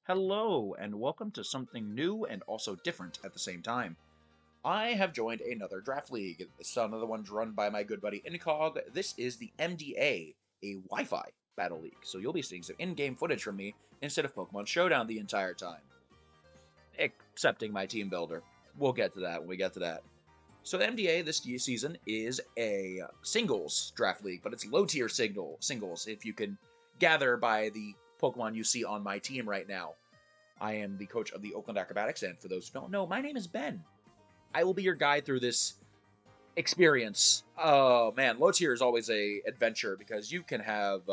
Hello, and welcome to something new and also different at the same time. I have joined another draft league. It's another one's run by my good buddy Incog. This is the MDA, a Wi-Fi battle league. So you'll be seeing some in-game footage from me instead of Pokemon Showdown the entire time. Excepting my team builder. We'll get to that when we get to that. So the MDA this season is a singles draft league, but it's low-tier singles, if you can gather by the Pokemon you see on my team right now. I am the coach of the Oakland Acrobatics, and for those who don't know, my name is Ben. I will be your guide through this experience. Oh man, low tier is always a adventure because you can have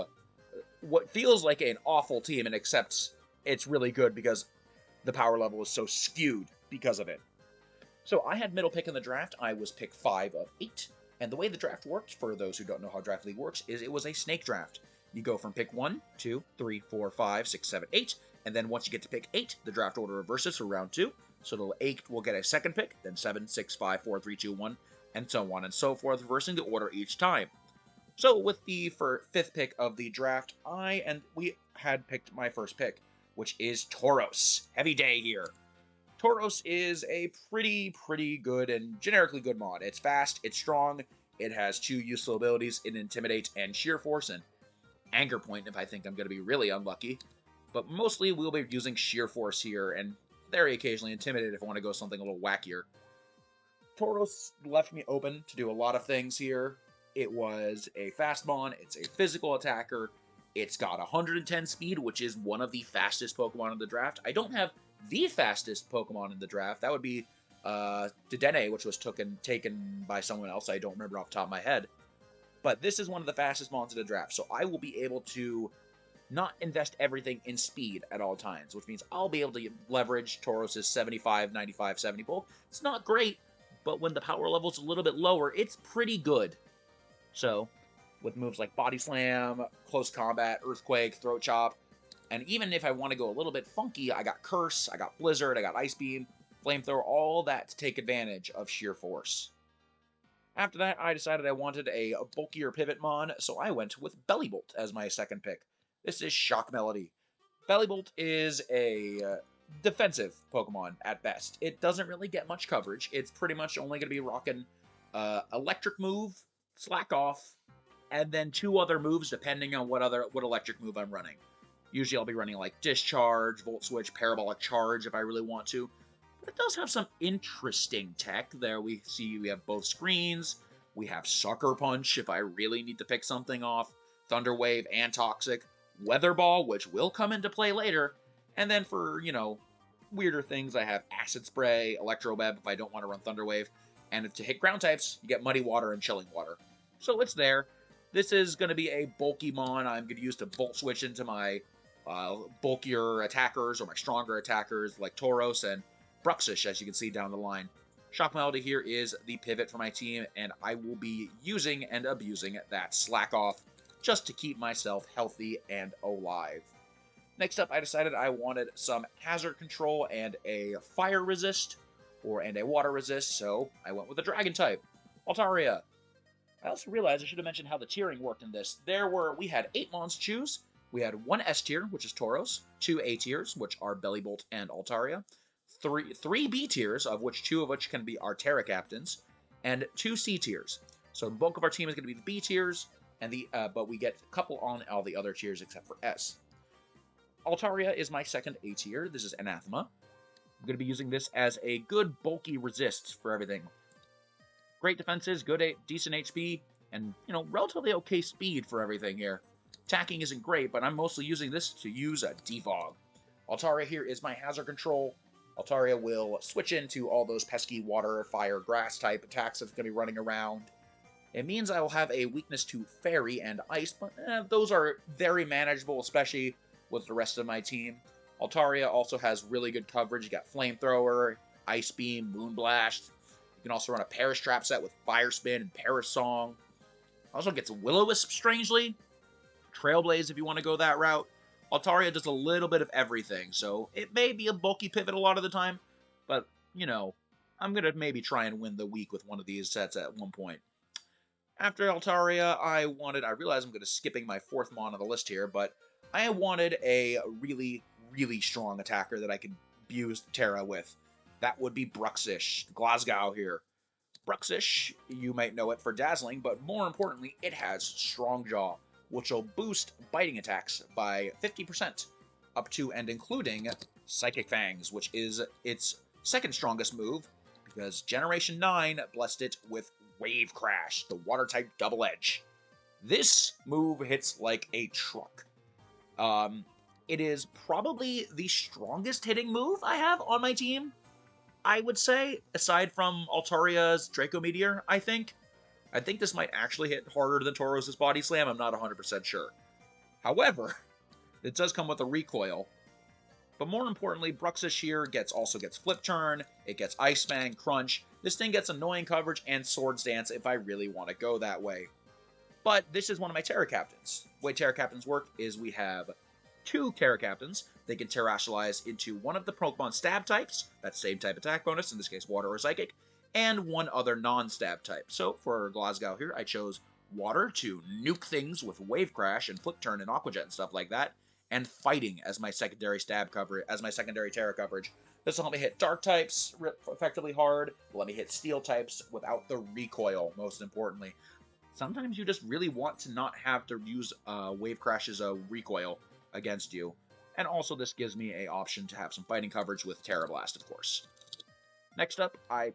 what feels like an awful team, and except it's really good because the power level is so skewed because of it. So I had middle pick in the draft. I was pick 5 of 8, and the way the draft worked, for those who don't know how Draft League works, is it was a snake draft. You go from pick 1, 2, 3, 4, 5, 6, 7, 8, and then once you get to pick 8, the draft order reverses for round 2. So the 8 will get a second pick, then 7, 6, 5, 4, 3, 2, 1, and so on and so forth, reversing the order each time. So with the 5th pick of the draft, we had picked my first pick, which is Tauros. Heavy day here. Tauros is a pretty good and generically good mod. It's fast, it's strong, it has 2 useful abilities in Intimidate and Sheer Force, and Anger Point if I think I'm going to be really unlucky. But mostly we'll be using Sheer Force here, and very occasionally Intimidate if I want to go something a little wackier. Tauros left me open to do a lot of things here. It was a fast mon, it's a physical attacker, it's got 110 speed, which is one of the fastest Pokemon in the draft. I don't have the fastest Pokemon in the draft. That would be Dedenne, which was taken by someone else. I don't remember off the top of my head. But this is one of the fastest mons in the draft, so I will be able to not invest everything in speed at all times, which means I'll be able to leverage Tauros' 75, 95, 70 bulk. It's not great, but when the power level's a little bit lower, it's pretty good. So, with moves like Body Slam, Close Combat, Earthquake, Throat Chop, and even if I want to go a little bit funky, I got Curse, I got Blizzard, I got Ice Beam, Flamethrower, all that to take advantage of Sheer Force. After that, I decided I wanted a bulkier pivot mon, so I went with Bellibolt as my second pick. This is Shock Melody. Bellibolt is a defensive Pokemon at best. It doesn't really get much coverage. It's pretty much only going to be rocking Electric Move, Slack Off, and then 2 other moves depending on what electric move I'm running. Usually I'll be running like Discharge, Volt Switch, Parabolic Charge if I really want to. But it does have some interesting tech. There we see we have both screens. We have Sucker Punch if I really need to pick something off. Thunder Wave and Toxic. Weather Ball, which will come into play later. And then for, weirder things, I have Acid Spray, Electro Web if I don't want to run Thunder Wave. And to hit ground types, you get Muddy Water and Chilling Water. So it's there. This is going to be a bulky mon I'm going to use to Volt Switch into my bulkier attackers or my stronger attackers like Tauros and Bruxish, as you can see down the line. Shock Melody here is the pivot for my team, and I will be using and abusing that Slack Off just to keep myself healthy and alive. Next up, I decided I wanted some hazard control and a fire resist, and a water resist, so I went with a dragon type, Altaria. I also realized I should have mentioned how the tiering worked in this. We had 8 mons to choose. We had 1 S tier, which is Tauros, 2 A tiers, which are Bellibolt and Altaria, 3 B tiers, of which 2 of which can be our Terra Captains, and 2 C tiers. So the bulk of our team is going to be the B tiers, and but we get a couple on all the other tiers except for S. Altaria is my second A tier. This is Anathema. I'm going to be using this as a good bulky resist for everything. Great defenses, decent HP, and relatively okay speed for everything here. Attacking isn't great, but I'm mostly using this to use a Defog. Altaria here is my hazard control. Altaria will switch into all those pesky water, fire, grass type attacks that's going to be running around. It means I will have a weakness to Fairy and Ice, but those are very manageable, especially with the rest of my team. Altaria also has really good coverage. You got Flamethrower, Ice Beam, Moonblast. You can also run a Perish Trap set with Fire Spin and Perish Song. Also gets Will-O-Wisp, strangely. Trailblaze if you want to go that route. Altaria does a little bit of everything, so it may be a bulky pivot a lot of the time, but, I'm going to maybe try and win the week with one of these sets at one point. After Altaria, I realize I'm going to skipping my 4th mon on the list here, but I wanted a really really strong attacker that I could abuse Terra with. That would be Bruxish, Glasgow here. Bruxish, you might know it for dazzling, but more importantly, it has Strong Jaw, which will boost biting attacks by 50%, up to and including Psychic Fangs, which is its second strongest move, because Generation 9 blessed it with Wave Crash, the water-type double edge. This move hits like a truck. It is probably the strongest hitting move I have on my team, I would say, aside from Altaria's Draco Meteor, I think. I think this might actually hit harder than Tauros' Body Slam, I'm not 100% sure. However, it does come with a recoil. But more importantly, Bruxish here also gets Flip Turn, it gets Ice Fang, Crunch. This thing gets Annoying Coverage and Swords Dance if I really want to go that way. But this is one of my Terra Captains. The way Terra Captains work is we have 2 Terra Captains. They can Terrestrialize into one of the Pokemon stab types, that same type attack bonus, in this case Water or Psychic, and one other non-stab type. So for Glasgow here, I chose Water to nuke things with Wave Crash and Flip Turn and Aqua Jet and stuff like that, and Fighting as my secondary stab coverage, as my secondary Terra coverage. This will help me hit Dark types effectively hard, will let me hit Steel types without the recoil, most importantly. Sometimes you just really want to not have to use Wave Crash as a recoil against you. And also this gives me an option to have some fighting coverage with Terra Blast, of course. Next up, I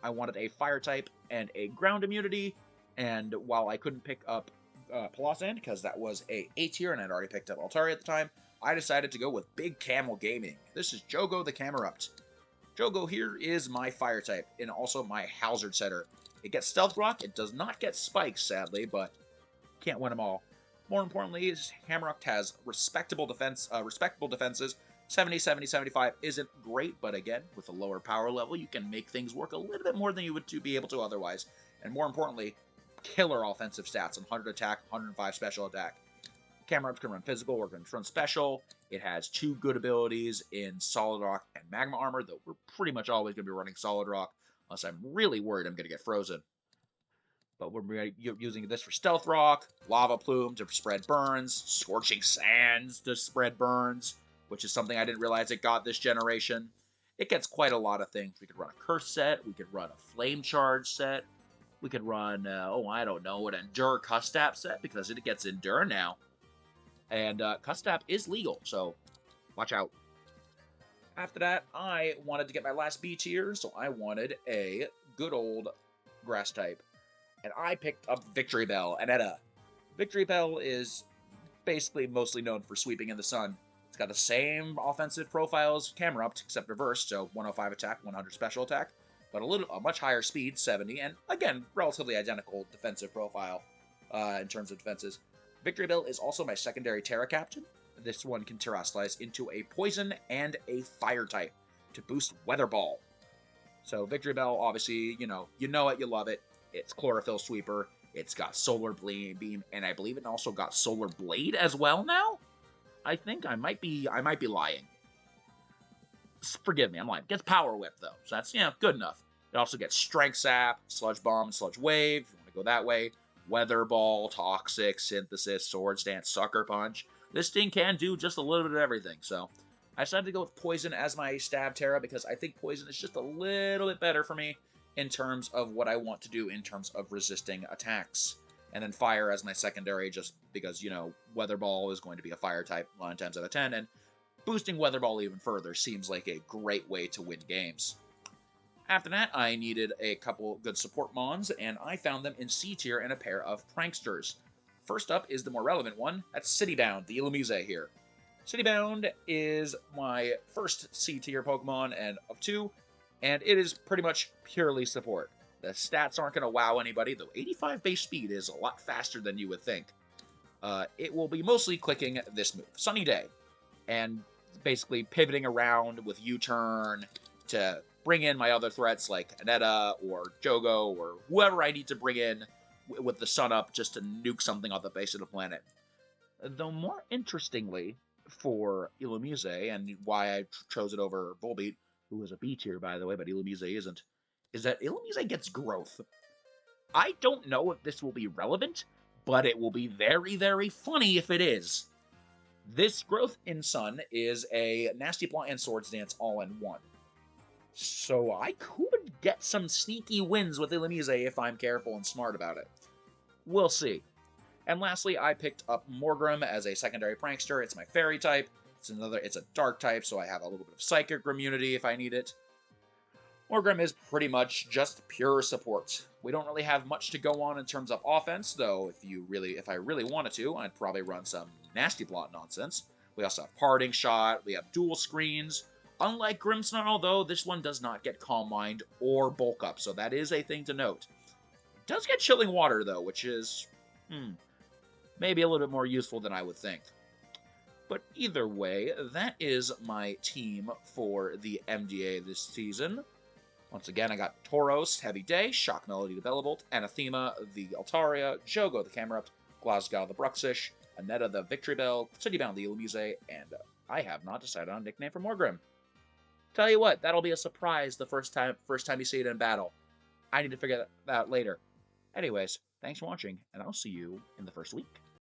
wanted a Fire type and a Ground immunity, and while I couldn't pick up Palossand, because that was a A tier and I'd already picked up Altaria at the time, I decided to go with Big Camel Gaming. This is Jogo the Camerupt. Jogo here is my Fire type, and also my Hazard Setter. It gets Stealth Rock, it does not get Spikes, sadly, but can't win them all. More importantly, Camerupt has respectable defenses. 70, 70, 75 isn't great, but again, with a lower power level, you can make things work a little bit more than you would be able to otherwise. And more importantly, killer offensive stats, 100 attack, 105 special attack. Camerupt can run physical or can run special. It has 2 good abilities in Solid Rock and Magma Armor, though we're pretty much always going to be running Solid Rock, unless I'm really worried I'm going to get frozen. But we're using this for Stealth Rock, Lava Plume to spread burns, Scorching Sands to spread burns, which is something I didn't realize it got this generation. It gets quite a lot of things. We could run a Curse set, we could run a Flame Charge set, we could run, I don't know, an Endure Custap set, because it gets Endure now. And Custap is legal, so watch out. After that, I wanted to get my last B tier, so I wanted a good old Grass type. And I picked up Victory Bell, Aneta. Victory Bell is basically mostly known for sweeping in the sun. It's got the same offensive profile as Camerupt, except reversed, so 105 attack, 100 special attack, but a much higher speed, 70, and again, relatively identical defensive profile in terms of defenses. Victory Bell is also my secondary Terra Captain. This one can Terrestrialize into a Poison and a Fire type to boost Weather Ball. So Victory Bell, obviously, you know it, you love it. It's Chlorophyll Sweeper, it's got Solar Beam, and I believe it also got Solar Blade as well now? I think I might be lying. Forgive me, I'm lying. It gets Power Whip, though, so that's, good enough. It also gets Strength Sap, Sludge Bomb, Sludge Wave, if you want to go that way, Weather Ball, Toxic, Synthesis, Swords Dance, Sucker Punch. This thing can do just a little bit of everything, so I decided to go with Poison as my Stab Terra because I think Poison is just a little bit better for me in terms of what I want to do in terms of resisting attacks. And then Fire as my secondary, just because, Weather Ball is going to be a Fire type 9 times out of 10, and boosting Weather Ball even further seems like a great way to win games. After that, I needed a couple good support mons, and I found them in C tier and a pair of Pranksters. First up is the more relevant one, that's Citybound, the Illumise here. Citybound is my first C tier Pokemon and of 2, and it is pretty much purely support. The stats aren't going to wow anybody, though 85 base speed is a lot faster than you would think. It will be mostly clicking this move, Sunny Day, and basically pivoting around with U-turn to bring in my other threats like Aneta or Jogo or whoever I need to bring in with the sun up just to nuke something on the base of the planet. Though more interestingly for Illumise, and why I chose it over Volbeat, who is a B tier, by the way, but Illumise isn't, is that Illumise gets growth. I don't know if this will be relevant, but it will be very, very funny if it is. This growth in Sun is a Nasty Plot and Swords Dance all in one. So I could get some sneaky wins with Illumise if I'm careful and smart about it. We'll see. And lastly, I picked up Morgrim as a secondary prankster. It's my fairy type. It's a dark type, so I have a little bit of psychic immunity if I need it. Morgrim is pretty much just pure support. We don't really have much to go on in terms of offense, though if I really wanted to, I'd probably run some Nasty Plot nonsense. We also have Parting Shot, we have dual screens. Unlike Grimmsnarl, though, this one does not get Calm Mind or Bulk Up, so that is a thing to note. It does get Chilling Water, though, which is, maybe a little bit more useful than I would think. But either way, that is my team for the MDA this season. Once again, I got Tauros, Heavy Day, Shock Melody the Bellavolt, Anathema the Altaria, Jogo the Camerupt, Glasgow the Bruxish, Aneta the Victory Bell, Citybound the Illumise, and I have not decided on a nickname for Morgrim. Tell you what, that'll be a surprise the first time you see it in battle. I need to figure that out later. Anyways, thanks for watching, and I'll see you in the first week.